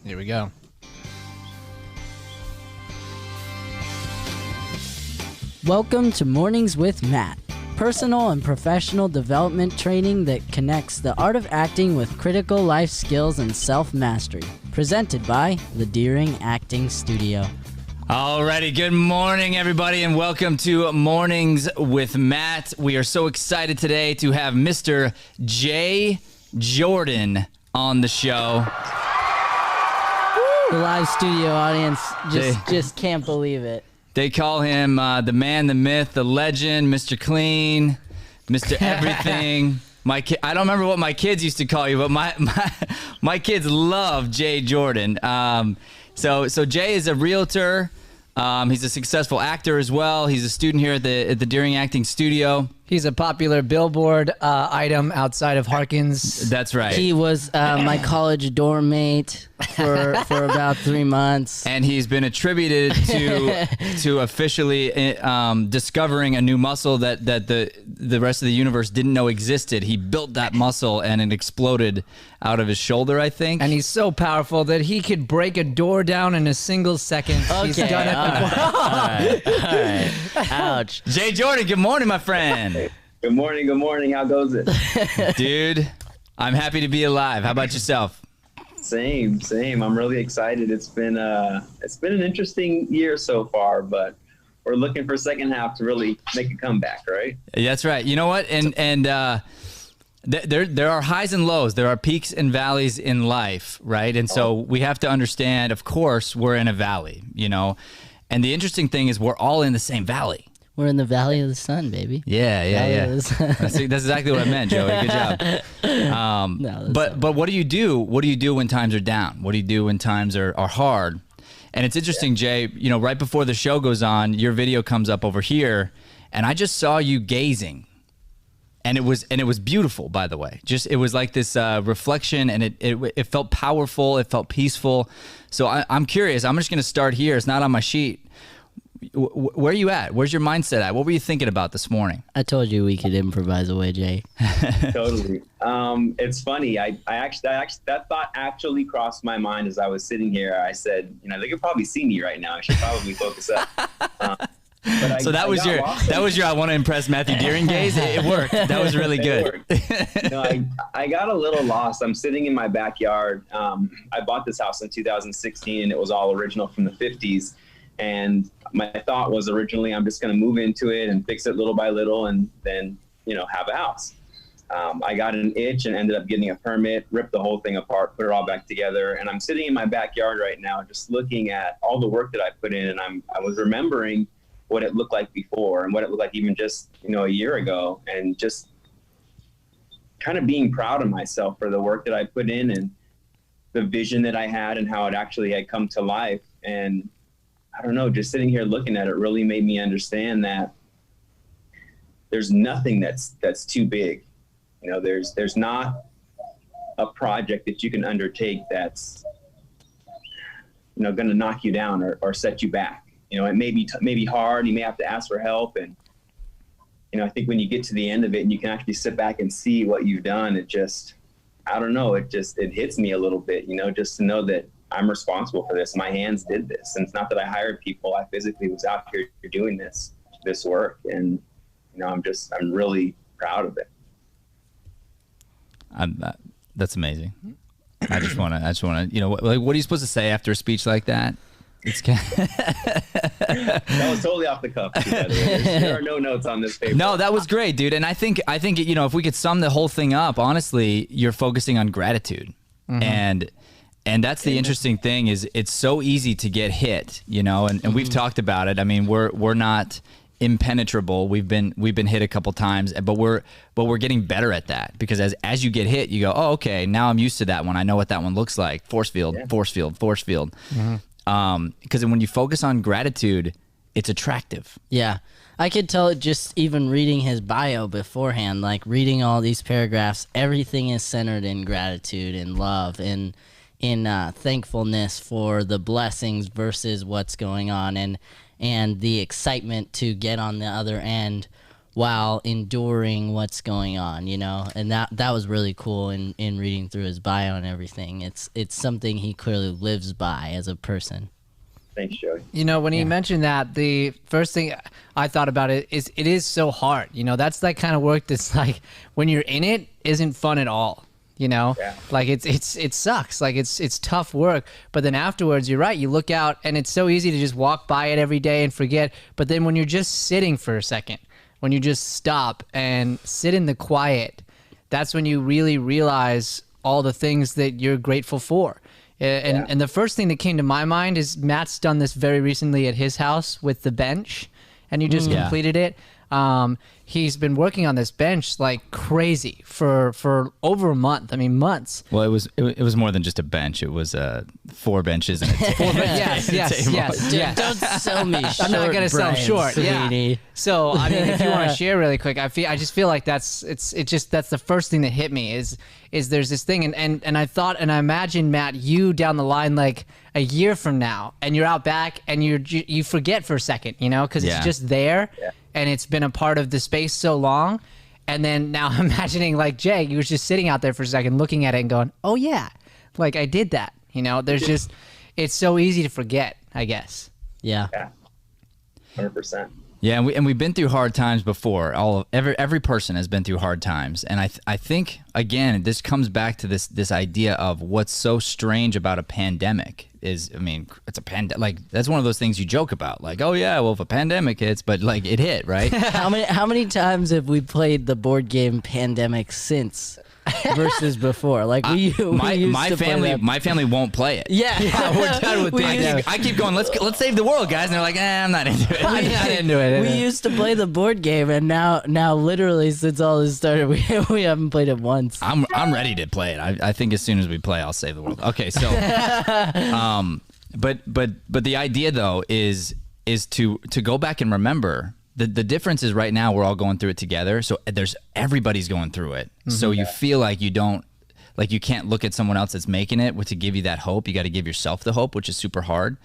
Here we go. Welcome to Mornings with Matt, personal and professional development training that connects the art of acting with critical life skills and self-mastery. Presented by the Deering Acting Studio. Alrighty, good morning, everybody, and welcome to Mornings with Matt. We are so excited today to have Mr. Jay Jordan on the show. The live studio audience just can't believe it. They call him the man, the myth, the legend, Mr. Clean, Mr. Everything. I don't remember what my kids used to call you, but my kids love Jay Jordan. So Jay is a realtor. He's a successful actor as well. He's a student here at the Deering Acting Studio. He's a popular billboard item outside of Harkins. That's right. He was my college dorm mate for about 3 months. And he's been attributed to officially discovering a new muscle that the rest of the universe didn't know existed. He built that muscle and it exploded out of his shoulder, I think. And he's so powerful that he could break a door down in a single second. Okay, He's done it before. all right. Ouch. Jay Jordan, good morning, my friend. Good morning. Good morning. How goes it? Dude, I'm happy to be alive. How about yourself? Same. I'm really excited. It's been an interesting year so far, but we're looking for second half to really make a comeback, right? That's right. You know what? And there are highs and lows. There are peaks and valleys in life, right? And so we have to understand, of course, we're in a valley, you know. And the interesting thing is we're all in the same valley. We're in the Valley of the Sun, baby. Yeah. That's exactly what I meant, Joey. Good job. But what do you do? What do you do when times are down? What do you do when times are hard? And it's interesting, Jay, you know, right before the show goes on, your video comes up over here, and I just saw you gazing. And it was beautiful, by the way. It was like this reflection, and it felt powerful. It felt peaceful. So I'm curious. I'm just going to start here. It's not on my sheet. Where are you at? Where's your mindset at? What were you thinking about this morning? I told you we could improvise away, Jay. Totally. It's funny. I actually that thought actually crossed my mind as I was sitting here. I said, you know, they could probably see me right now. I should probably focus up. So that was your I want to impress Matthew Deering gaze. It worked. That was really good. No, I got a little lost. I'm sitting in my backyard. I bought this house in 2016, and it was all original from the 50s. And my thought was originally I'm just going to move into it and fix it little by little and then, you know, have a house. I got an itch and ended up getting a permit, ripped the whole thing apart, put it all back together. And I'm sitting in my backyard right now just looking at all the work that I put in. And I was remembering what it looked like before and what it looked like even just, you know, a year ago, and just kind of being proud of myself for the work that I put in and the vision that I had and how it actually had come to life. And I don't know, just sitting here looking at it really made me understand that there's nothing that's too big. You know, there's not a project that you can undertake that's, you know, going to knock you down or set you back. You know, it may be hard. You may have to ask for help. And, you know, I think when you get to the end of it and you can actually sit back and see what you've done, it just, I don't know, it hits me a little bit, you know, just to know that I'm responsible for this. My hands did this. And it's not that I hired people. I physically was out here doing this work. And, you know, I'm really proud of it. That's amazing. I just want to, you know, what are you supposed to say after a speech like that? It's That was totally off the cuff. There are no notes on this paper. No, that was great, dude. And I think, you know, if we could sum the whole thing up, honestly, you're focusing on gratitude. Mm-hmm. And that's the interesting thing is it's so easy to get hit, you know, and we've talked about it. I mean, we're not impenetrable. We've been hit a couple times, but we're getting better at that, because as you get hit, you go, oh, okay, now I'm used to that one. I know what that one looks like. Force field. Mm-hmm. Because when you focus on gratitude, it's attractive. Yeah. I could tell it just even reading his bio beforehand, like reading all these paragraphs, everything is centered in gratitude and love and in thankfulness for the blessings versus what's going on, and the excitement to get on the other end while enduring what's going on, you know? And that was really cool in reading through his bio and everything. It's something he clearly lives by as a person. Thanks, Joey. You know, when he mentioned that, the first thing I thought about it is so hard. You know, that's that kind of work that's like, when you're in it, isn't fun at all. You know, like it sucks. Like it's tough work. But then afterwards, you're right. You look out, and it's so easy to just walk by it every day and forget. But then when you're just sitting for a second, when you just stop and sit in the quiet, that's when you really realize all the things that you're grateful for. And the first thing that came to my mind is Matt's done this very recently at his house with the bench, and you just completed it. He's been working on this bench like crazy for over a month. I mean, months. Well, it was more than just a bench. It was 4 benches and a table. Yes. Don't sell me short. I'm not gonna sell short. Sweetie. Yeah. So I mean, if you want to share really quick, I just feel like that's the first thing that hit me is there's this thing, and I thought, and I imagine, Matt, you down the line like a year from now, and you're out back and you forget for a second, you know, because it's just there. Yeah. And it's been a part of the space so long. And then now I'm imagining like Jay, you was just sitting out there for a second looking at it and going, oh yeah, like I did that. You know, there's just, it's so easy to forget, I guess. Yeah. 100%. Yeah, and we've been through hard times before. Every person has been through hard times, and I think again this comes back to this idea of what's so strange about a pandemic is, I mean, it's a like that's one of those things you joke about, like, oh yeah, well if a pandemic hits, but like it hit, right? How many times have we played the board game Pandemic since? Versus before, like my family won't play it. Yeah, we're done with Pandemic. I keep going. Let's save the world, guys, and they're like, I'm not into it. I'm not into it. We used to play the board game, and now literally since all this started, we haven't played it once. I'm ready to play it. I think as soon as we play, I'll save the world. Okay, so, but the idea though is to go back and remember. The difference is right now we're all going through it together. So everybody's going through it. Mm-hmm. So you feel like you can't look at someone else that's making it to give you that hope. You got to give yourself the hope, which is super hard.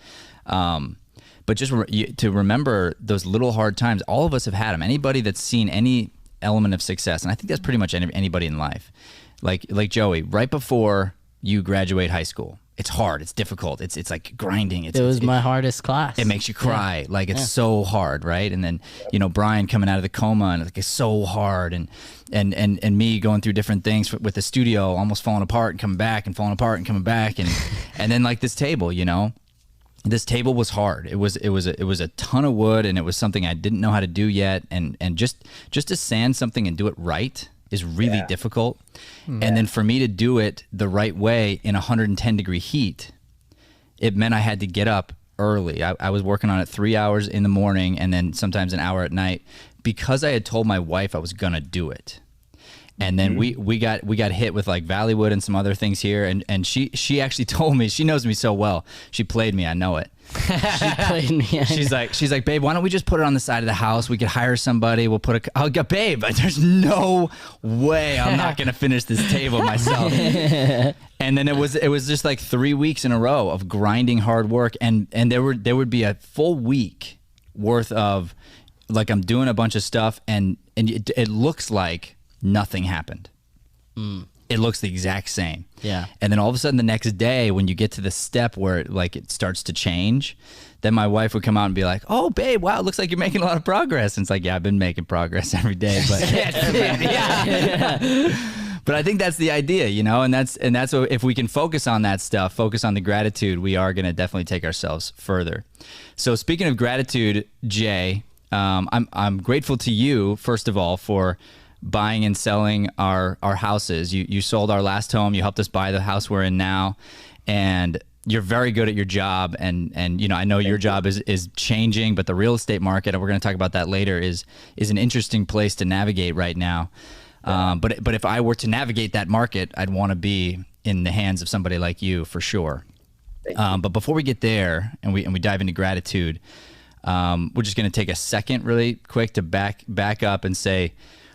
But just to remember those little hard times, all of us have had them. Anybody that's seen any element of success, and I think that's pretty much anybody in life, like Joey, right before you graduate high school. It's hard. It's difficult. It's like grinding. It was my hardest class. It makes you cry. Like it's so hard, right? And then Brian coming out of the coma and it's so hard, and me going through different things with the studio, almost falling apart and coming back and falling apart and coming back, and then like this table, this table was hard. It was a ton of wood, and it was something I didn't know how to do yet, and just to sand something and do it right is really difficult. And then for me to do it the right way in 110-degree heat, it meant I had to get up early. I was working on it 3 hours in the morning and then sometimes an hour at night because I had told my wife I was gonna do it. And then we got hit with like Valleywood and some other things here, and she actually told me, she knows me so well, she played me, I know it. She played me. She's like, babe, why don't we just put it on the side of the house? We could hire somebody. We'll put I'll go, babe, there's no way I'm not gonna finish this table myself. And then it was just like 3 weeks in a row of grinding hard work, and there would be a full week worth of like I'm doing a bunch of stuff, and it looks like nothing happened. It looks the exact same. Yeah. And then all of a sudden the next day when you get to the step where it starts to change, then my wife would come out and be like, oh babe, wow, it looks like you're making a lot of progress. And it's like, yeah, I've been making progress every day. But but I think that's the idea, and that's what, if we can focus on that stuff, focus on the gratitude, we are going to definitely take ourselves further. So speaking of gratitude, Jay, I'm grateful to you, first of all, for buying and selling our houses. You sold our last home. You helped us buy the house we're in now, and you're very good at your job. And I know your job is changing, but the real estate market, and we're going to talk about that later, is an interesting place to navigate right now. But if I were to navigate that market, I'd want to be in the hands of somebody like you for sure. But before we get there and we dive into gratitude, we're just going to take a second really quick to back up and say,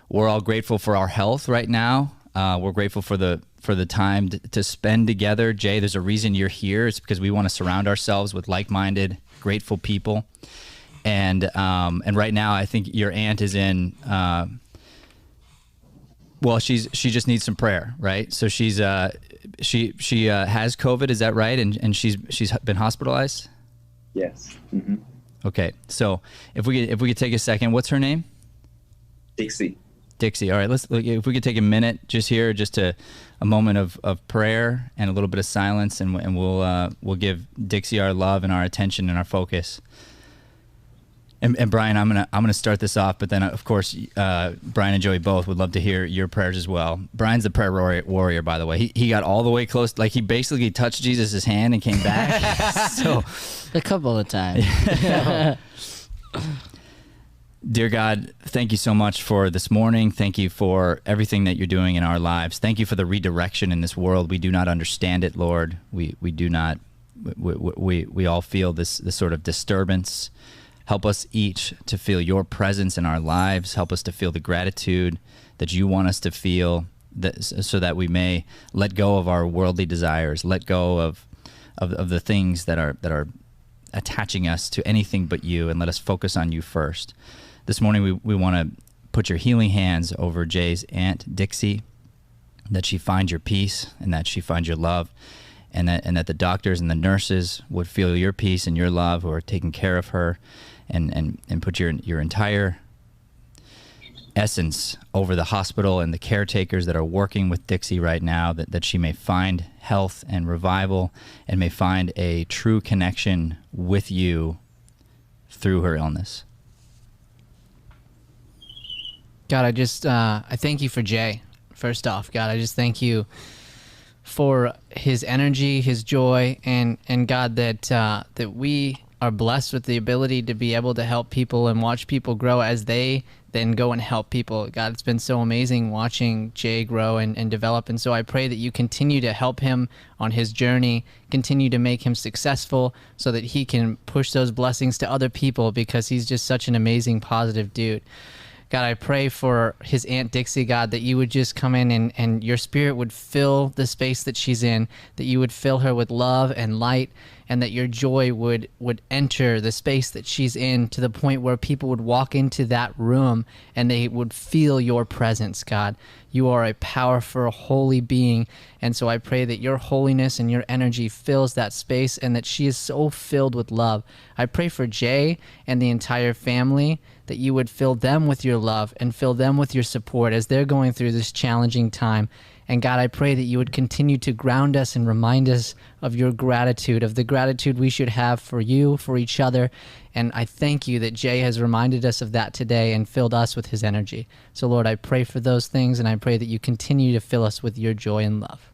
we're all grateful for our health right now. We're grateful for the time to spend together. Jay, there's a reason you're here. It's because we want to surround ourselves with like-minded, grateful people. and right now I think your aunt is in. Well, she just needs some prayer, right? So she has COVID, is that right? And she's been hospitalized. Yes. Mm-hmm. Okay, so if we could take a second, what's her name? Dixie. Dixie. All right, if we could take a minute just here, just a moment of prayer and a little bit of silence, and we'll give Dixie our love and our attention and our focus. And Brian, I'm gonna start this off, but then of course Brian and Joey both would love to hear your prayers as well. Brian's the prayer warrior, by the way. He got all the way close, like he basically touched Jesus' hand and came back. So a couple of times. Dear God, thank you so much for this morning. Thank you for everything that you're doing in our lives. Thank you for the redirection in this world. We do not understand it, Lord. We do not. We all feel this sort of disturbance. Help us each to feel your presence in our lives. Help us to feel the gratitude that you want us to feel, so that we may let go of our worldly desires, let go of the things that are attaching us to anything but you, and let us focus on you first. This morning we want to put your healing hands over Jay's Aunt Dixie, that she find your peace and that she find your love, and that the doctors and the nurses would feel your peace and your love, who are taking care of her, and put your entire essence over the hospital and the caretakers that are working with Dixie right now, that she may find health and revival and may find a true connection with you through her illness. God, I thank you for Jay. First off, God, I just thank you for his energy, his joy, and God, that we are blessed with the ability to be able to help people and watch people grow as they then go and help people. God, it's been so amazing watching Jay grow and develop. And so I pray that you continue to help him on his journey, continue to make him successful so that he can push those blessings to other people, because he's just such an amazing, positive dude. God, I pray for his Aunt Dixie, God, that you would just come in and your spirit would fill the space that she's in, that you would fill her with love and light, and that your joy would enter the space that she's in, to the point where people would walk into that room and they would feel your presence, God. You are a powerful, holy being, and so I pray that your holiness and your energy fills that space, and that she is so filled with love. I pray for Jay and the entire family, that you would fill them with your love and fill them with your support as they're going through this challenging time. And God, I pray that you would continue to ground us and remind us of your gratitude, of the gratitude we should have for you, for each other. And I thank you that Jay has reminded us of that today and filled us with his energy. So Lord, I pray for those things, and I pray that you continue to fill us with your joy and love.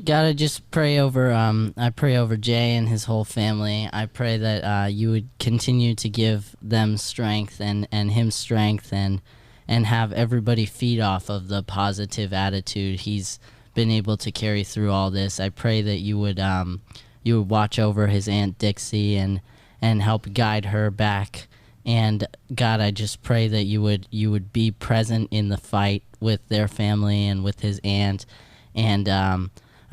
God, I just pray over Jay and his whole family. I pray that you would continue to give them strength and him strength, and have everybody feed off of the positive attitude he's been able to carry through all this. I pray that you would watch over his Aunt Dixie and help guide her back. And God, I just pray that you would be present in the fight with their family and with his aunt. And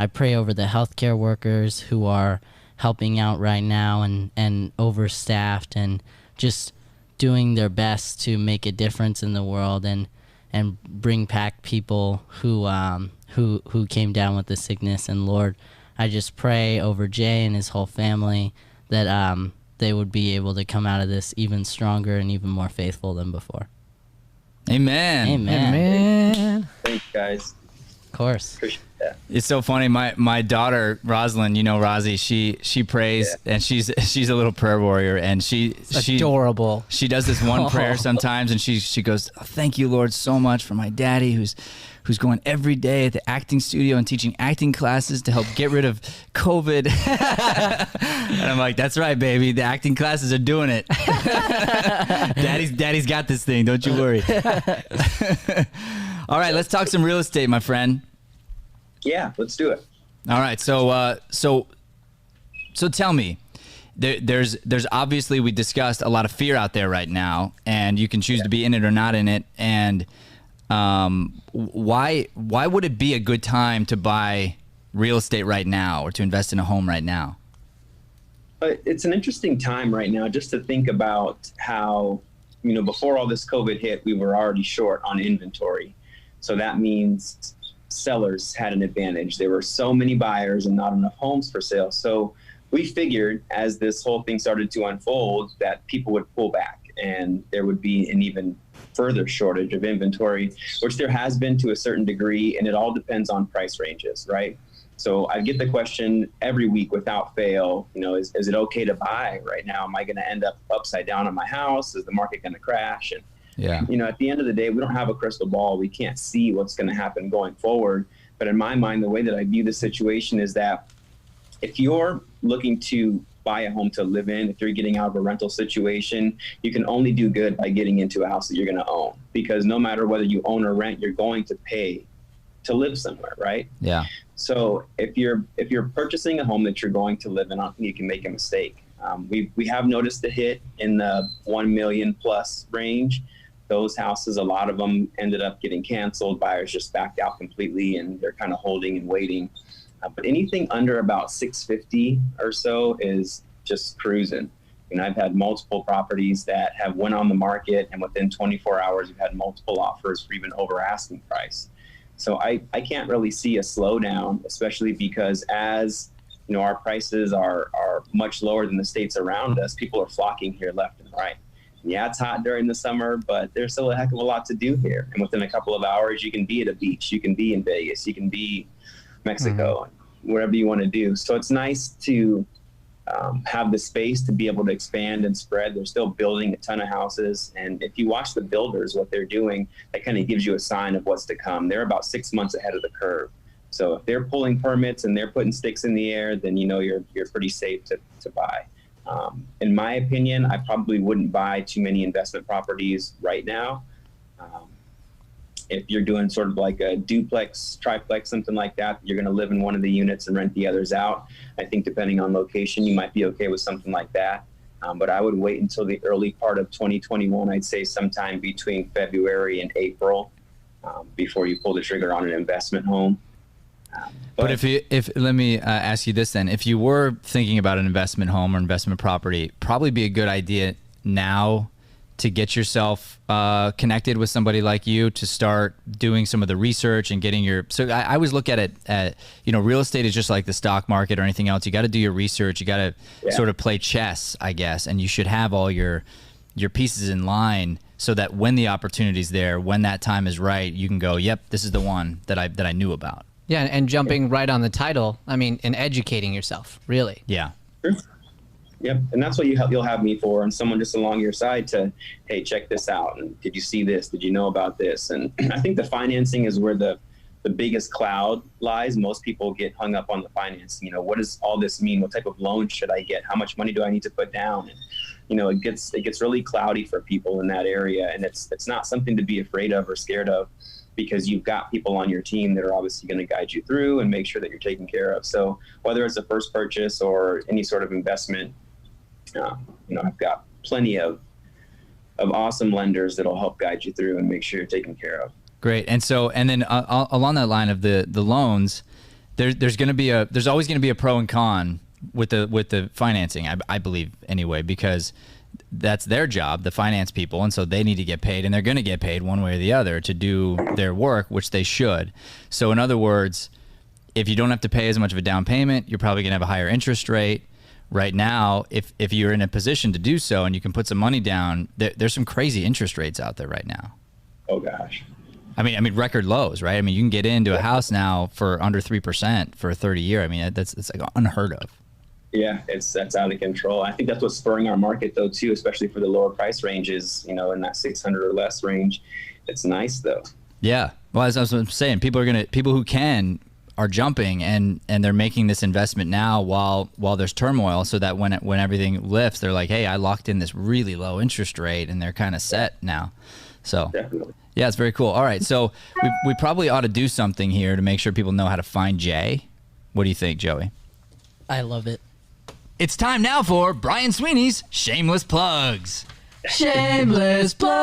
I pray over the healthcare workers who are helping out right now and overstaffed and just doing their best to make a difference in the world and bring back people who came down with the sickness. And Lord, I just pray over Jay and his whole family that they would be able to come out of this even stronger and even more faithful than before. Amen. Amen. Amen. Thanks, guys. Of course. Appreciate that. It's so funny. My daughter Rosalind, you know Rosie, she prays, and she's a little prayer warrior, and she Adorable. She does this one prayer sometimes, and she goes, "Oh, thank you, Lord, so much for my daddy who's going every day at the acting studio and teaching acting classes to help get rid of COVID." And I'm like, "That's right, baby. The acting classes are doing it. Daddy's got this thing. Don't you worry." All right, let's talk some real estate, my friend. Yeah, let's do it. All right, so tell me, there's obviously, we discussed a lot of fear out there right now, and you can choose to be in it or not in it. And why would it be a good time to buy real estate right now or to invest in a home right now? It's an interesting time right now just to think about how, before all this COVID hit, we were already short on inventory. So that means sellers had an advantage. There were so many buyers and not enough homes for sale. So we figured as this whole thing started to unfold that people would pull back and there would be an even further shortage of inventory, which there has been to a certain degree, and it all depends on price ranges, right? So I get the question every week without fail, is it okay to buy right now? Am I going to end up upside down on my house? Is the market going to crash? And, at the end of the day, we don't have a crystal ball. We can't see what's going to happen going forward. But in my mind, the way that I view the situation is that if you're looking to buy a home to live in, if you're getting out of a rental situation, you can only do good by getting into a house that you're going to own, because no matter whether you own or rent, you're going to pay to live somewhere, right? Yeah. So if you're purchasing a home that you're going to live in, I don't think you can make a mistake. We have noticed a hit in the 1 million plus range. Those houses, a lot of them ended up getting canceled. Buyers just backed out completely, and they're kind of holding and waiting. But anything under about 650 or so is just cruising. I've had multiple properties that have went on the market, and within 24 hours, we've had multiple offers for even over asking price. So I can't really see a slowdown, especially because as our prices are much lower than the states around us, people are flocking here left and right. And yeah, it's hot during the summer, but there's still a heck of a lot to do here. And within a couple of hours, you can be at a beach, you can be in Vegas, you can be Mexico, wherever you want to do. So it's nice to have the space to be able to expand and spread. They're still building a ton of houses. And if you watch the builders, what they're doing, that kind of gives you a sign of what's to come. They're about 6 months ahead of the curve. So if they're pulling permits and they're putting sticks in the air, then you're pretty safe to buy. In my opinion, I probably wouldn't buy too many investment properties right now. If you're doing sort of like a duplex, triplex, something like that, you're going to live in one of the units and rent the others out. I think depending on location, you might be okay with something like that. But I would wait until the early part of 2021. I'd say sometime between February and April before you pull the trigger on an investment home. But if let me ask you this then, if you were thinking about an investment home or investment property, probably be a good idea now to get yourself connected with somebody like you to start doing some of the research and getting your. So I always look at it real estate is just like the stock market or anything else. You got to do your research. You got to sort of play chess, I guess, and you should have all your pieces in line so that when the opportunity's there, when that time is right, you can go, yep, this is the one that I knew about. Yeah, and jumping right on the title, and educating yourself, really. Yeah. Sure. Yep, and that's what you'll have me for, and someone just along your side to, hey, check this out, and did you see this? Did you know about this? And I think the financing is where the biggest cloud lies. Most people get hung up on the financing. What does all this mean? What type of loan should I get? How much money do I need to put down? And it gets really cloudy for people in that area, and it's not something to be afraid of or scared of, because you've got people on your team that are obviously going to guide you through and make sure that you're taken care of. So whether it's a first purchase or any sort of investment, I've got plenty of awesome lenders that'll help guide you through and make sure you're taken care of. Great. And then along that line of the loans, there's always going to be a pro and con with the financing, I believe anyway, because that's their job, the finance people, and so they need to get paid, and they're going to get paid one way or the other to do their work, which they should. So in other words, if you don't have to pay as much of a down payment, you're probably going to have a higher interest rate. Right now, if you're in a position to do so and you can put some money down, there's some crazy interest rates out there right now. Oh gosh. I mean record lows, right? You can get into a house now for under 3% for a 30-year. That's like unheard of. Yeah, that's out of control. I think that's what's spurring our market though too, especially for the lower price ranges, in that 600 or less range. It's nice though. Yeah. Well, as I was saying, people who can are jumping and they're making this investment now while there's turmoil, so that when everything lifts, they're like, hey, I locked in this really low interest rate, and they're kind of set now. So definitely. Yeah, it's very cool. All right, so we probably ought to do something here to make sure people know how to find Jay. What do you think, Joey? I love it. It's time now for Brian Sweeney's Shameless Plugs. Shameless plugs.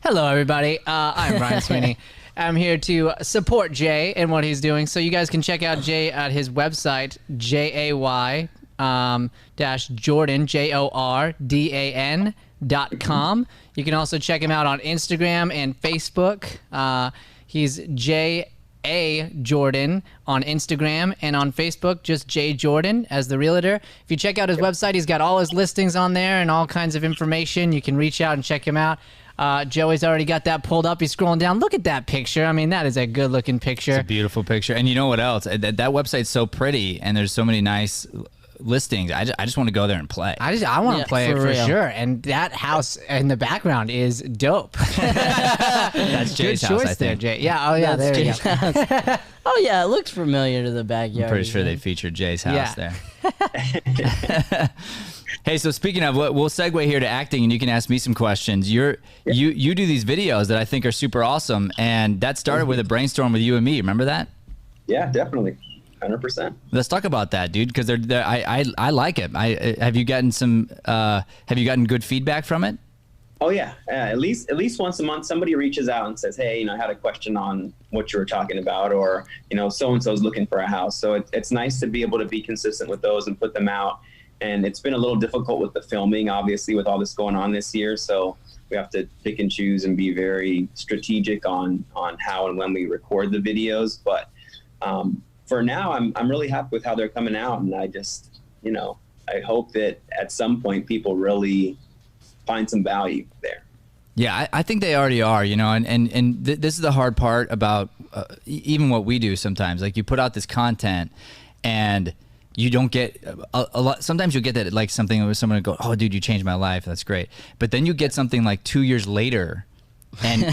Hello, everybody. I'm Brian Sweeney. am here to support Jay and what he's doing. So you guys can check out Jay at his website, JAY dash Jordan, JORDAN.com. You can also check him out on Instagram and Facebook. He's J.A. Jordan on Instagram, and on Facebook, just J. Jordan as the realtor. If you check out his website, he's got all his listings on there and all kinds of information. You can reach out and check him out. Joey's already got that pulled up. He's scrolling down. Look at that picture. I mean, that is a good-looking picture. It's a beautiful picture. And you know what else? That website's so pretty, and there's so many nice listings. I just want to go there and play. I want to play it for sure. And that house in the background is dope. That's Jay's house, I think. Jay. Yeah. Oh yeah. That's There you Jay's go. house. Oh yeah, it looks familiar to the backyard. I'm pretty sure they featured Jay's house Yeah. there. Hey, so speaking of, we'll segue here to acting, and you can ask me some questions. You do these videos that I think are super awesome, and that started with a brainstorm with you and me. Remember that? Yeah, definitely. 100%. Let's talk about that, dude, because I like it. Have you gotten good feedback from it? Oh yeah, at least once a month, somebody reaches out and says, "Hey, I had a question on what you were talking about," or so and so is looking for a house. So it's nice to be able to be consistent with those and put them out. And it's been a little difficult with the filming, obviously, with all this going on this year. So we have to pick and choose and be very strategic on how and when we record the videos. But for now, I'm really happy with how they're coming out, and I just, I hope that at some point people really find some value there. Yeah, I think they already are, and this is the hard part about even what we do sometimes. Like, you put out this content and you don't get a lot. Sometimes you'll get that, like, something where someone will go, "Oh, dude, you changed my life. That's great." But then you get something like 2 years later and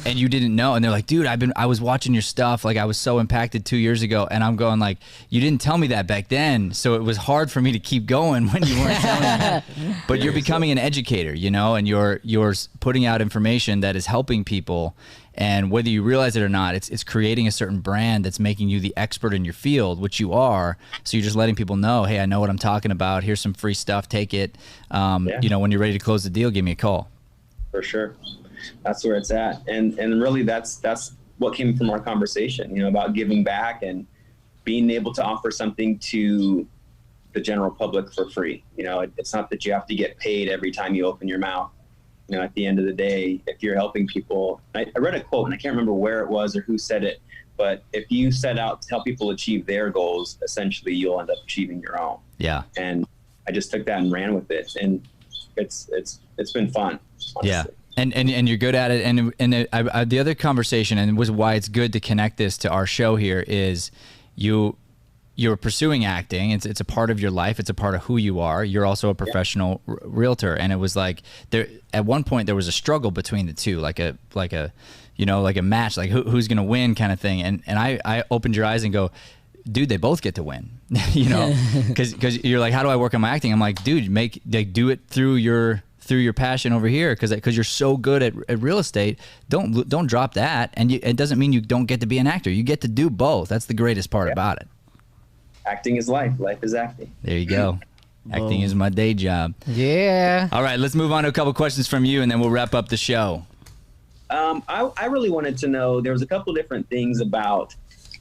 you didn't know, and they're like, "Dude, I was watching your stuff. Like, I was so impacted 2 years ago." And I'm going like, "You didn't tell me that back then, so it was hard for me to keep going when you weren't telling me." But you're becoming an educator, and you're putting out information that is helping people. And whether you realize it or not, it's creating a certain brand that's making you the expert in your field, which you are. So you're just letting people know, "Hey, I know what I'm talking about. Here's some free stuff. Take it. When you're ready to close the deal, give me a call." For sure. That's where it's at. And really that's what came from our conversation, about giving back and being able to offer something to the general public for free. It's not that you have to get paid every time you open your mouth. At the end of the day, if you're helping people, I read a quote and I can't remember where it was or who said it, but if you set out to help people achieve their goals, essentially you'll end up achieving your own. Yeah. And I just took that and ran with it, and it's been fun. Honestly. Yeah. And you're good at it. And the other conversation, and was why it's good to connect this to our show here, is you're pursuing acting. It's a part of your life. It's a part of who you are. You're also a professional realtor. And it was like, there at one point there was a struggle between the two, like a match, like who's going to win kind of thing. And I opened your eyes and go, "Dude, they both get to win." Because you're like, "How do I work on my acting?" I'm like, "Dude, do it through your passion over here, because you're so good at real estate. Don't drop that." And it doesn't mean you don't get to be an actor. You get to do both. That's the greatest part about it. Acting is life. Life is acting. There you go. Acting is my day job. Yeah. All right, let's move on to a couple questions from you, and then we'll wrap up the show. I really wanted to know, there was a couple different things about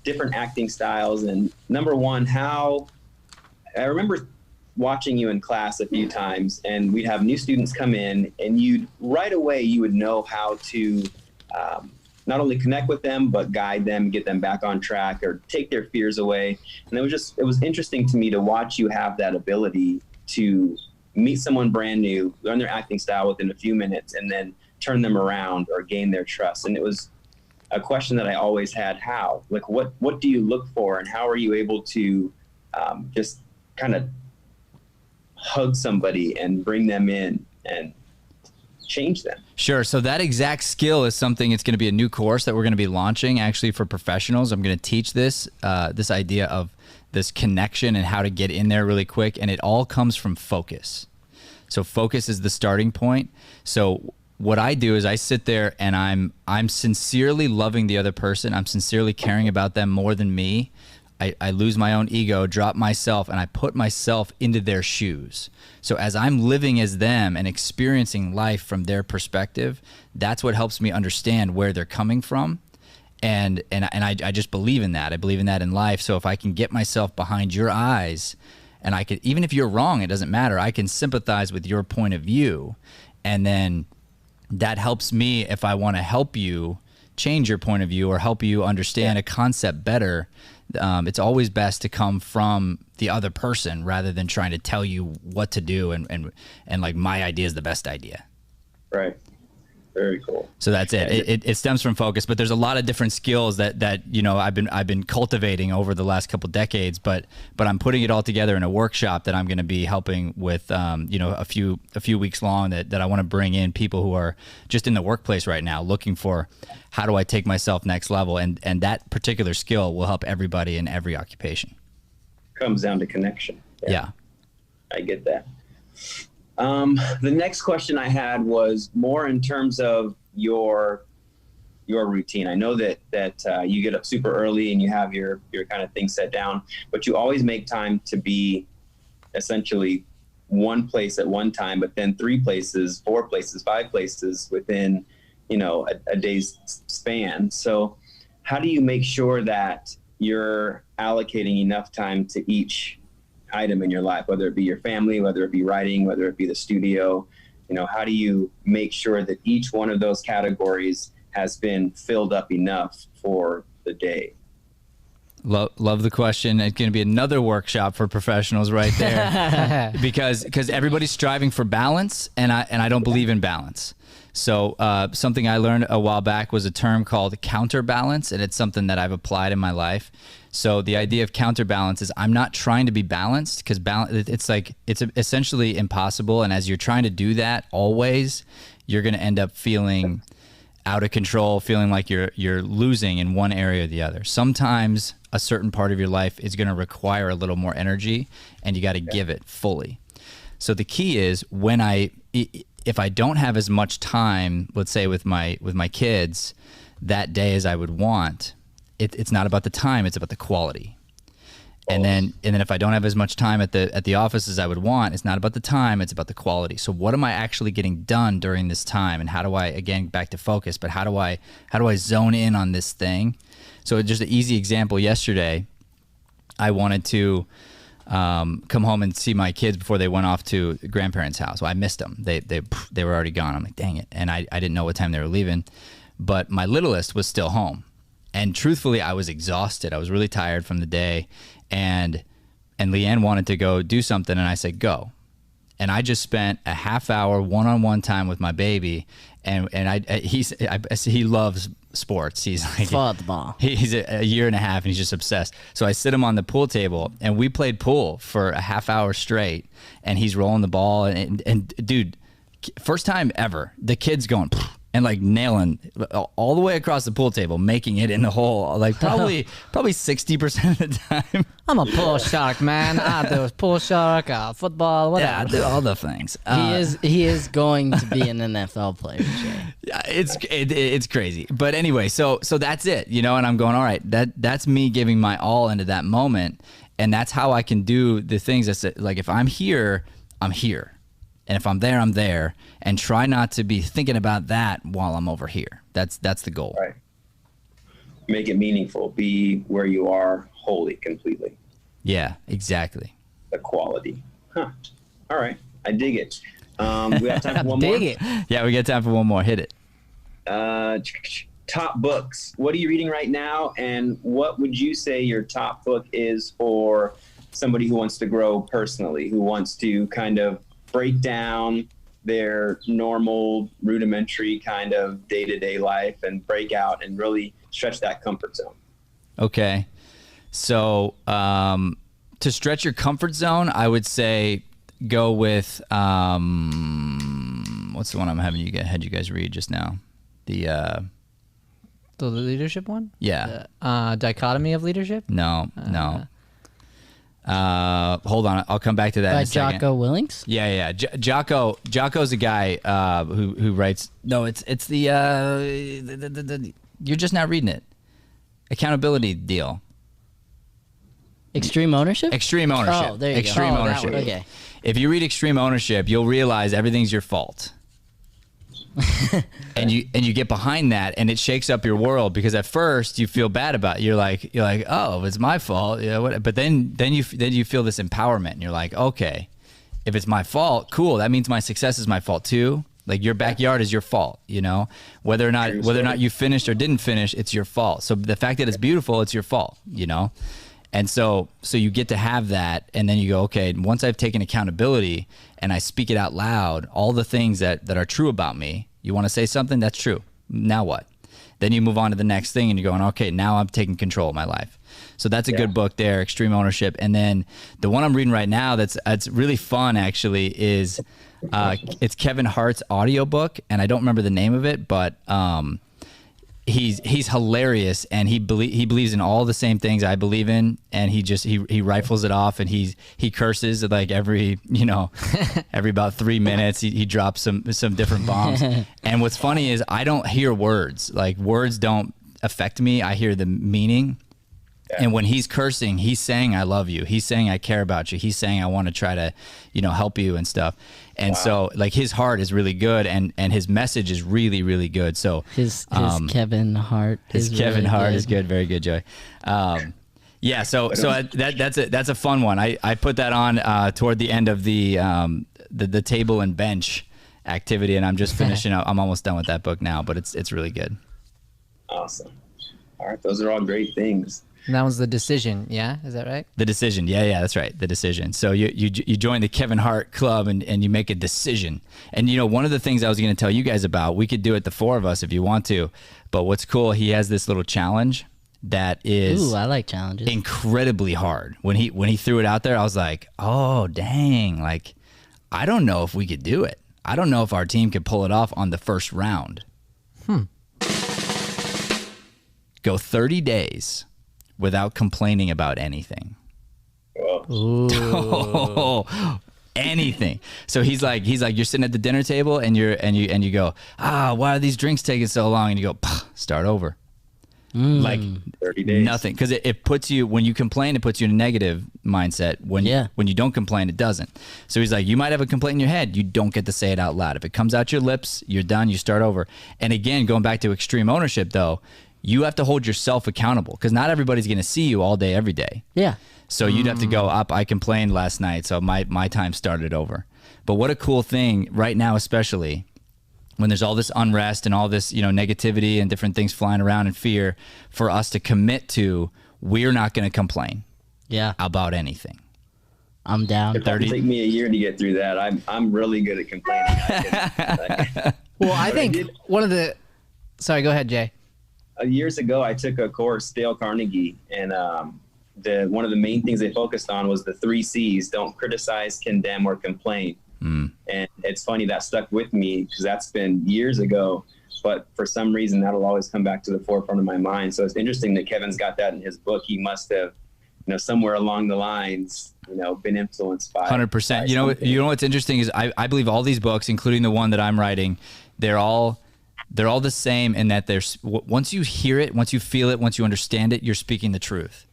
different acting styles. And number one, I remember watching you in class a few times, and we'd have new students come in, and right away you would know how to not only connect with them, but guide them, get them back on track, or take their fears away. And it was interesting to me to watch you have that ability to meet someone brand new, learn their acting style within a few minutes, and then turn them around or gain their trust. And it was a question that I always had: how? Like, what do you look for, and how are you able to just kind of hug somebody and bring them in and change them? Sure. So that exact skill is something, it's going to be a new course that we're going to be launching actually for professionals. I'm going to teach this idea of this connection and how to get in there really quick. And it all comes from focus. So focus is the starting point. So what I do is I sit there and I'm sincerely loving the other person. I'm sincerely caring about them more than me. I lose my own ego, drop myself, and I put myself into their shoes. So as I'm living as them and experiencing life from their perspective, that's what helps me understand where they're coming from. I just believe in that. I believe in that in life. So if I can get myself behind your eyes, and I could, even if you're wrong, it doesn't matter. I can sympathize with your point of view, and then that helps me if I want to help you change your point of view or help you understand a concept better. It's always best to come from the other person rather than trying to tell you what to do and like my idea is the best idea. Right. Very cool. So that's it. It stems from focus, but there's a lot of different skills that you know I've been cultivating over the last couple decades. But I'm putting it all together in a workshop that I'm going to be helping with. You know, a few weeks long that I want to bring in people who are just in the workplace right now looking for how do I take myself next level, and that particular skill will help everybody in every occupation. Comes down to connection. Yeah. I get that. The next question I had was more in terms of your routine. I know that you get up super early and you have your kind of thing set down, but you always make time to be essentially one place at one time, but then 3 places, 4 places, 5 places within, you know, a day's span. So how do you make sure that you're allocating enough time to each item in your life, whether it be your family, whether it be writing, whether it be the studio? You know, how do you make sure that each one of those categories has been filled up enough for the day? Love the question. It's going to be another workshop for professionals right there because everybody's striving for balance, and I don't believe in balance. So something I learned a while back was a term called counterbalance, and it's something that I've applied in my life. So the idea of counterbalance is I'm not trying to be balanced, because it's essentially impossible. And as you're trying to do that always, you're going to end up feeling out of control, feeling like you're losing in one area or the other. Sometimes a certain part of your life is going to require a little more energy, and you got to give it fully. So the key is if I don't have as much time, let's say with my kids that day as I would want, it's not about the time, it's about the quality. And then if I don't have as much time at the office as I would want, it's not about the time, it's about the quality. So what am I actually getting done during this time, and how do I, again, back to focus, but how do I zone in on this thing? So just an easy example, yesterday I wanted to come home and see my kids before they went off to the grandparents' house. Well, I missed them. They were already gone. I'm like, dang it. And I didn't know what time they were leaving, but my littlest was still home. And truthfully, I was exhausted. I was really tired from the day, and Leanne wanted to go do something, and I said, go. And I just spent a half hour one-on-one time with my baby, and he loves sports. He's like football. He's a year and a half, and he's just obsessed. So I sit him on the pool table, and we played pool for a half hour straight, and he's rolling the ball, and dude, first time ever, the kid's going and like nailing all the way across the pool table, making it in the hole, like probably 60% of the time. I'm a pool shark, man. I do pool shark, football, whatever. Yeah, I do all the things. He is going to be an NFL player, Jay. Yeah, it's crazy. But anyway, so that's it, you know. And I'm going, all right, that's me giving my all into that moment, and that's how I can do the things. That's like, if I'm here, I'm here. And if I'm there, I'm there, and try not to be thinking about that while I'm over here. That's the goal. Right. Make it meaningful. Be where you are wholly, completely. Yeah, exactly. The quality. Huh. All right. I dig it. We have time for one more. Dig it. Yeah, we got time for one more. Hit it. Top books. What are you reading right now? And what would you say your top book is for somebody who wants to grow personally, who wants to kind of break down their normal, rudimentary kind of day-to-day life and break out and really stretch that comfort zone? Okay. So to stretch your comfort zone, I would say go with what's the one I'm having had you guys read just now? The leadership one? Yeah. Dichotomy of leadership? No. Hold on, I'll come back to that in a second. Jocko Willings? Yeah. Jocko's a guy who writes. No, it's the you're just not reading it. Accountability deal. Extreme Ownership? Extreme Ownership. Oh, there you Extreme go. Ownership. Okay. If you read Extreme Ownership, you'll realize everything's your fault. and you get behind that, and it shakes up your world, because at first you feel bad about it. You're like, oh, it's my fault, but then you feel this empowerment, and you're like, okay, if it's my fault, cool, that means my success is my fault too. Like, your backyard is your fault, whether or not you finished or didn't finish, it's your fault. So the fact that it's beautiful, it's your fault, And so you get to have that, and then you go, okay, once I've taken accountability and I speak it out loud, all the things that are true about me, you want to say something, that's true. Now what? Then you move on to the next thing, and you're going, okay, now I'm taking control of my life. So that's a good book there, Extreme Ownership. And then the one I'm reading right now that's really fun, actually, is it's Kevin Hart's audiobook, and I don't remember the name of it, but he's hilarious, and he believes in all the same things I believe in, and he rifles it off, and he curses like every about 3 minutes he drops some different bombs. And what's funny is I don't hear words. Like, words don't affect me. I hear the meaning. Yeah. And when he's cursing, he's saying I love you. He's saying I care about you. He's saying I want to try to, help you and stuff. And so, like, his heart is really good, and his message is really, really good. So his Kevin Hart is Kevin really Hart good. Is good. Very good, Joey. Yeah. So that's a fun one. I put that on toward the end of the table and bench activity, and I'm just finishing up. I'm almost done with that book now, but it's really good. Awesome. All right, those are all great things. And that was The Decision, yeah? Is that right? The Decision, yeah, that's right, The Decision. So you join the Kevin Hart Club, and you make a decision. And one of the things I was going to tell you guys about, we could do it, the four of us, if you want to. But what's cool, he has this little challenge that is I like challenges. Incredibly hard. When he threw it out there, I was like, oh dang, like, I don't know if we could do it. I don't know if our team could pull it off on the first round. Go 30 days without complaining about anything. Oh, anything. So he's like, you're sitting at the dinner table, and you go, why are these drinks taking so long? And you go, start over. Like 30 days. Nothing, because it puts you, when you complain, it puts you in a negative mindset. When you don't complain, it doesn't. So he's like, you might have a complaint in your head, you don't get to say it out loud. If it comes out your lips, you're done. You start over. And again, going back to extreme ownership, though, you have to hold yourself accountable, because not everybody's going to see you all day, every day. Yeah. So you'd have to go up. I complained last night, so my time started over. But what a cool thing right now, especially when there's all this unrest and all this, negativity and different things flying around and fear, for us to commit to, we're not going to complain. Yeah. About anything. I'm down. It'll take me a year to get through that. I'm really good at complaining. Well, I think one of the. Sorry, go ahead, Jay. Years ago, I took a course, Dale Carnegie, and one of the main things they focused on was the 3 C's: don't criticize, condemn, or complain. And it's funny, that stuck with me, because that's been years ago, but for some reason that'll always come back to the forefront of my mind. So it's interesting that Kevin's got that in his book. He must have, somewhere along the lines, been influenced by 100%. You know what's interesting is I believe all these books, including the one that I'm writing, they're all the same in that once you hear it, once you feel it, once you understand it, you're speaking the truth.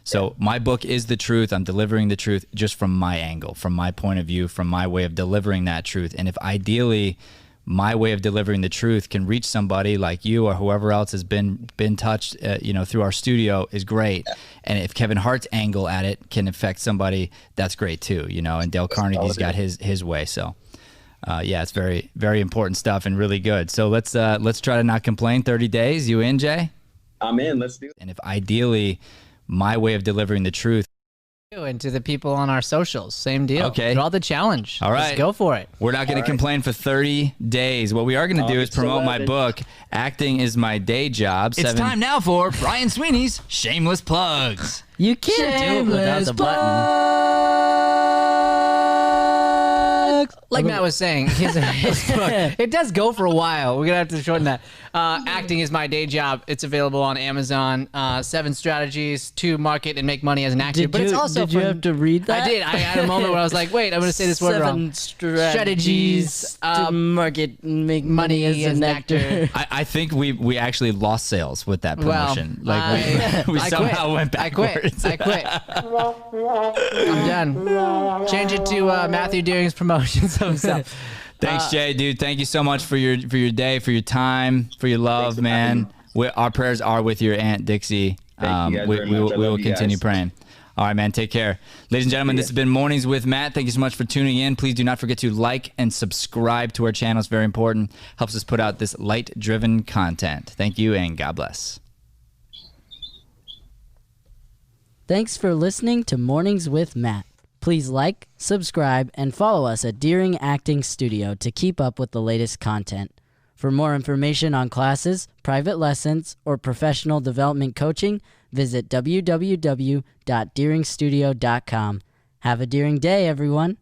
So my book is the truth. I'm delivering the truth just from my angle, from my point of view, from my way of delivering that truth. And if ideally my way of delivering the truth can reach somebody like you or whoever else has been touched, through our studio, is great. And if Kevin Hart's angle at it can affect somebody, that's great too. And Dale Carnegie's got his way. So. It's very, very important stuff and really good. So let's try to not complain. 30 days. You in, Jay? I'm in. Let's do it. And if ideally my way of delivering the truth. And to the people on our socials, same deal. Okay. Draw the challenge. All right. Just go for it. We're not going to complain for 30 days. What we are going to do is promote my book, Acting is My Day Job. It's time now for Brian Sweeney's Shameless Plugs. You can't do it without the button. Like Matt was saying, his book, it does go for a while. We're going to have to shorten that. Acting is My Day Job. It's available on Amazon. 7 strategies to market and make money as an actor. Did you have to read that? I did. I had a moment where I was like, wait, I'm going to say this word wrong. 7 strategies to market and make money as an actor. I think we actually lost sales with that promotion. Well, we somehow went backwards. I quit. I'm done. Change it to Matthew Deering's promotions of himself. Thanks, Jay, dude. Thank you so much for your day, for your time, for your love, man. Our prayers are with your Aunt Dixie. Thank you guys very We much. will continue praying. All right, man. Take care. Ladies and gentlemen, this has been Mornings with Matt. Thank you so much for tuning in. Please do not forget to like and subscribe to our channel. It's very important. Helps us put out this light-driven content. Thank you, and God bless. Thanks for listening to Mornings with Matt. Please like, subscribe, and follow us at Deering Acting Studio to keep up with the latest content. For more information on classes, private lessons, or professional development coaching, visit www.deeringstudio.com. Have a Deering day, everyone.